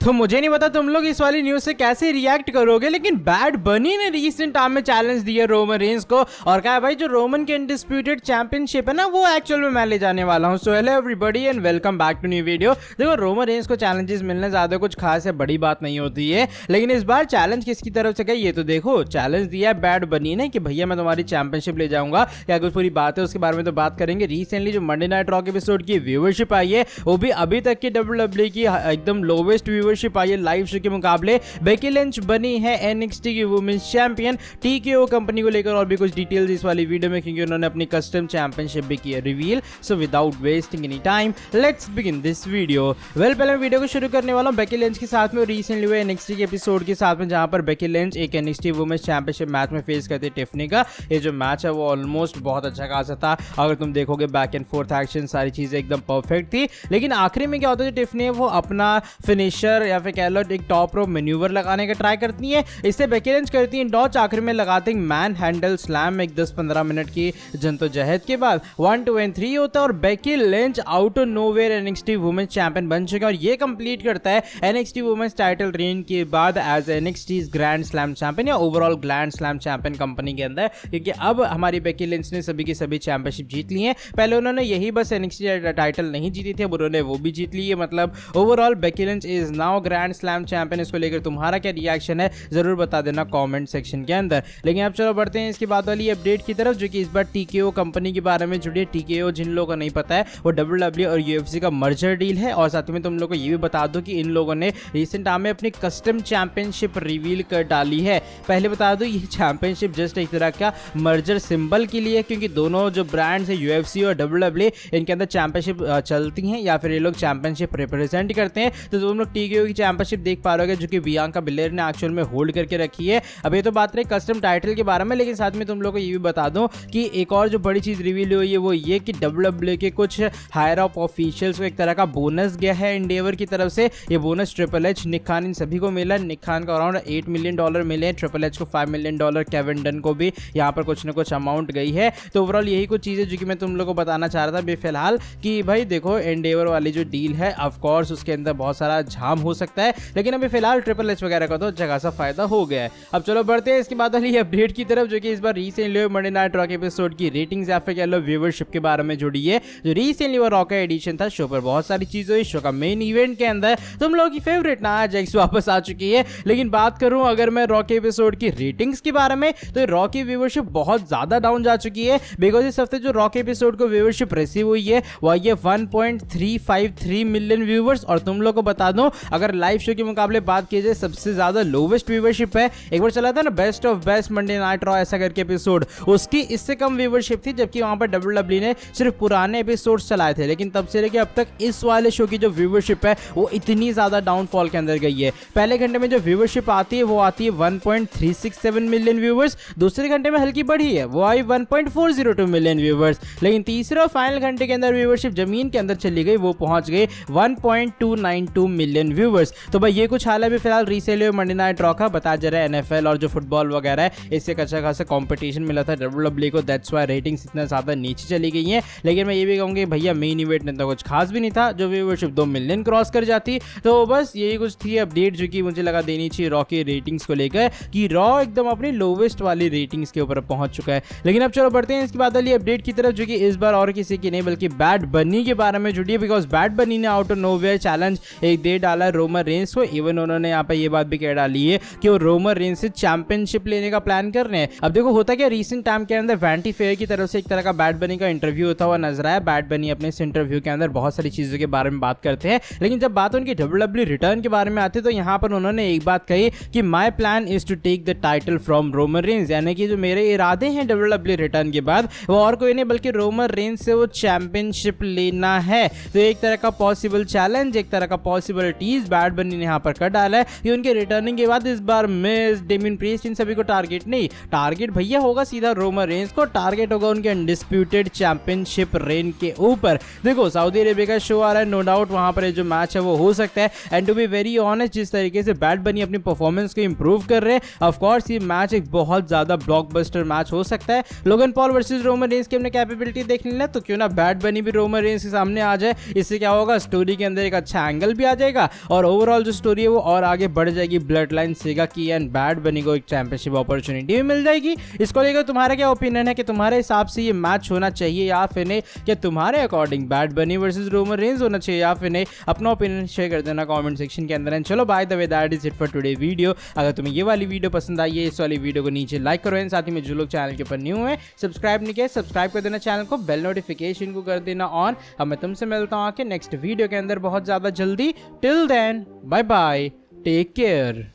तो मुझे नहीं पता तुम लोग इस वाली न्यूज से कैसे रिएक्ट करोगे, लेकिन बैड बनी ने रिसेंट टाइम में चैलेंज दिया रोमन रेंस को और कहा भाई जो रोमन की अनडिस्प्यूटेड चैंपियनशिप है ना वो एक्चुअल में मैं ले जाने वाला हूं। So hello everybody and welcome back to new video. देखो रोमन रेंस को चैलेंजेस मिलने ज्यादा कुछ खास है बड़ी बात नहीं होती है, लेकिन इस बार चैलेंज किसकी तरफ से गई ये तो देखो। चैलेंज दिया है बैड बनी ने कि भैया मैं तुम्हारी चैंपियनशिप ले जाऊंगा। क्या कुछ पूरी बात है उसके बारे में तो बात करेंगे। रिसेंटली जो मंडे नाइट रॉ एपिसोड की व्यूअरशिप आई है वो भी अभी तक की WWE की एकदम लोवेस्ट व्यूअरशिप आई है लाइव शो के मुकाबले। बेकी लिंच बनी है NXT की वुमेन्स चैंपियन। TKO कंपनी को लेकर और भी कुछ डिटेल्स इस वाली वीडियो में, क्योंकि उन्होंने अपनी कस्टम चैंपियनशिप भी की है reveal. So without wasting any time let's begin this video. Well पहले मैं वीडियो को शुरू करने वाला हूं बेकी लिंच के साथ में रिसेंटली हुए NXT के एपिसोड के साथ में, जहां पर बेकी लिंच एक NXT वुमेन्स चैंपियनशिप मैच में फेस करती है टिफनी का। ये जो मैच है वो ऑलमोस्ट बहुत अच्छा खासा था। अगर तुम देखोगे बैक एंड फोर्थ एक्शन सारी चीजें एकदम परफेक्ट थी, लेकिन आखिरी में क्या होता है जो टिफनी है वो अपना फिनिशर या फिर कह लो एक टॉप रोप मैन्यूवर लगाने का ट्राई करती है। इससे बेकी लिंच करती है डॉच, आखिर में लगाते हैं मैन हैंडल स्लैम। एक 10-15 मिनट की जद्दोजहद के बाद 1, 2 and 3 होता है और Becky Lynch out of nowhere NXT women's champion बन चुका है और ये कंप्लीट करता है NXT वुमेन्स टाइटल रेन के बाद as NXT's grand slam champion या overall grand slam champion company के अंदर, क्योंकि अब हमारी बेकी लिंच ने सभी की सभी चैंपियनशिप जीत ली है। पहले उन्होंने यही बस NXT टाइटल नहीं जीती थी, अब उन्होंने वो भी जीत ली है। मतलब overall Becky Lynch is now grand slam champion. इसको लेकर तुम्हारा क्या रिएक्शन है जरूर बता देना कमेंट सेक्शन के अंदर। लेकिन अब चलो बढ़ते हैं इसके बाद वाली अपडेट की तरफ, जो कि इस बार TKO कंपनी के बारे में जुड़ी है। TKO जिन लोगों को नहीं पता है वो WWE और UFC का मर्जर डील है। और साथ में तुम लोगों को ये भी बता दो कि इन लोगों ने रिसेंट टाइम में अपनी कस्टम चैंपियनशिप रिवील कर डाली है। पहले बता दो ये चैंपियनशिप जस्ट एक तरह का मर्जर सिंबल के लिए, क्योंकि दोनों जो ब्रांड्स है UFC और WWE इनके अंदर चैंपियनशिप चलती हैं या फिर ये लोग चैंपियनशिप रिप्रेजेंट करते हैं। तो तुम लोग TKO की चैंपियनशिप देख पा रहे हो जो कि बियांका बिलेर ने एक्चुअल में होल्ड करके रखी है। अब ये तो बात रही कस्टम टाइटल के बारे में, लेकिन साथ में तुम लोग को ये भी बता दूं कि एक और जो बड़ी चीज रिवील हुई है वो ये कि WWE के कुछ हायर अप ऑफिशियल्स को एक तरह का बोनस गया है एंडेवर की तरफ से। ये बोनस ट्रिपल एच, निक खान, इन सभी को मिला। निक खान को अराउंड $8 मिलियन मिले, ट्रिपल एच को $5 मिलियन, केविन डन को भी यहाँ पर कुछ ना कुछ अमाउंट गई है। तो ओवरऑल यही कुछ चीजें जो कि मैं तुम लोग को बताना चाह रहा था फिलहाल कि भाई देखो एंडेवर वाली जो डील है ऑफ कोर्स उसके अंदर बहुत सारा झाम हो सकता है, लेकिन अभी फिलहाल ट्रिपल एच वगैरह का तो जगह सा फायदा हो गया है। अब चलो बढ़ते हैं इसके बाद वाली अपडेट की तरफ, जो कि इस बार recently Monday night raw episode की रेटिंग्स या फिर कह लो व्यूअरशिप के बारे में जुड़ी है। जो रिसेंटली वो रॉ का एडिशन था, शो पर बहुत सारी चीजें हुई। शो का मेन इवेंट के अंदर तुम लोगों की फेवरेट नाया जैक्स वापस आ चुकी है। लेकिन बात करूं अगर मैं रॉ के एपिसोड की रेटिंग्स के बारे में, तो रॉ की व्यूअरशिप बहुत ज्यादा डाउन जा चुकी है। बिकॉज इस हफ्ते जो रॉ के एपिसोड को व्यूअरशिप रिसीव हुई है वो ये 1.353 मिलियन व्यूवर्स। और तुम लोग को बता दूं अगर लाइव शो के मुकाबले बात की जाए सबसे ज्यादा लोवेस्ट व्यूअरशिप है। एक बार चला था ना best of best Monday night raw ऐसा करके एपिसोड, उसकी इससे कम व्यूअरशिप थी, जबकि वहां पर WWE ने सिर्फ पुराने एपिसोड्स चलाए थे। लेकिन तब से लेकर अब तक इस वाले शो की जो व्यूअरशिप है वो इतनी ज्यादा डाउनफॉल के अंदर गई है। पहले घंटे में जो व्यूअरशिप आती है वो आती है 1.367 मिलियन व्यूवर्स, दूसरे घंटे में हल्की बढ़ी है वो आई 1.402 मिलियन व्यूवर्स, लेकिन तीसरे और फाइनल घंटे के अंदर व्यूअरशिप जमीन के अंदर चली गई, वो पहुंच गई 1.292 मिलियन व्यूवर्स। तो भाई ये कुछ हाल है फिलहाल रिसेंटली मंडे नाइट रॉ का। बता जा रहा है NFL और जो फुटबॉल वगैरह है इससे अच्छा खासा कंपटीशन मिला था WWE को, दैट्स व्हाई रेटिंग्स इतना ज्यादा नीचे चली गई हैं। लेकिन मैं ये भी कहूंगी भैया मेन इवेंट में तो कुछ खास भी नहीं था, जो व्यूअरशिप 2 मिलियन क्रॉस कर जाती। तो बस यही कुछ थी अपडेट जो कि मुझे लगा देनी चाहिए रॉ की रेटिंग्स को लेकर, कि रॉ एकदम अपनी लोवेस्ट वाली रेटिंग्स के ऊपर पहुंच चुका है। लेकिन अब चलो बढ़ते हैं इसके बाद वाली अपडेट की तरफ, जो कि इस बार और किसी की नहीं बल्कि बैड बनी के बारे में जुड़ी है। बिकॉज बैड बनी ने आउट ऑफ नोवेयर चैलेंज एक दे डाला रोमन रेंस को। इवन उन्होंने यहाँ पर ये बात भी कह डाली है कि वो रोमन रेंस से चैंपियनशिप लेने का प्लान कर रहे हैं। अब देखो होता क्या रिसेंट टाइम के अंदर वैनिटी फेयर की तरफ से एक तरह का बैड बनी का इंटरव्यू होता हुआ नजर आया। बैड बनी अपने इस इंटरव्यू के अंदर बहुत सारी चीजों के बारे में बात करते हैं, लेकिन जब बात उनकी WWE रिटर्न के बारे में आती है तो यहाँ पर उन्होंने एक बात कही कि my plan is to take the title from Roman Reigns, यानी कि जो मेरे इरादे हैं WWE रिटर्न के बाद वो और कोई नहीं बल्कि रोमन रेंस से वो चैंपियनशिप लेना है। तो एक तरह का पॉसिबल चैलेंज, एक तरह का पॉसिबल टीज बैड बनी ने यहाँ पर कर डाला है कि उनके रिटर्निंग के बाद इस बार मिस, डेमियन प्रीस्ट, इन सभी को टारगेट नहीं, टारगेट भैया होगा सीधा रोमन रेंस को, टारगेट होगा उनके अनडिस्प्यूटेड चैंपियनशिप रेन के ऊपर। देखो सऊदी अरेबिया का शो आ रहा है, नो डाउट वहां पर जो मैच है वो हो सकता है। And to be very honest जिस तरीके से बैड बनी अपनी परफॉर्मेंस को इंप्रूव कर रहे हैं, ऑफ कोर्स ये मैच एक बहुत ज्यादा ब्लॉकबस्टर मैच हो सकता है। Logan Paul versus Roman Reigns की हमने कैपेबिलिटी देख लेना, तो क्यों ना बैड बनी भी रोमन रेंस के सामने आ जाए। इससे क्या होगा, स्टोरी के अंदर एक अच्छा एंगल भी आ जाएगा और ओवरऑल जो स्टोरी है वो और आगे बढ़ जाएगी ब्लड लाइन सेगा की एंड बैड बनी को एक चैंपियनशिप अपॉर्चुनिटी भी मिल जाएगी। इसको लेकर तुम्हारा क्या ओपिनियन है कि तुम्हारे हिसाब से ये मैच होना चाहिए या फिर नहीं? क्या तुम्हारे अकॉर्डिंग बैड बनी वर्सेस रोमन रेंज होना चाहिए या फिर नहीं? अपना ओपिनियन शेयर कर देना कमेंट सेक्शन के अंदर। एंड चलो by the way that is it for today video. अगर तुम्हें ये वाली वीडियो पसंद आई है, इस वाली वीडियो को नीचे लाइक करो एंड साथ ही में जो लोग चैनल के ऊपर न्यू है सब्सक्राइब नहीं किया सब्सक्राइब कर देना चैनल को, बेल नोटिफिकेशन को कर देना ऑन। अब मैं तुमसे मिलता हूँ आके नेक्स्ट वीडियो के अंदर बहुत ज़्यादा जल्दी। Till then bye bye, take care.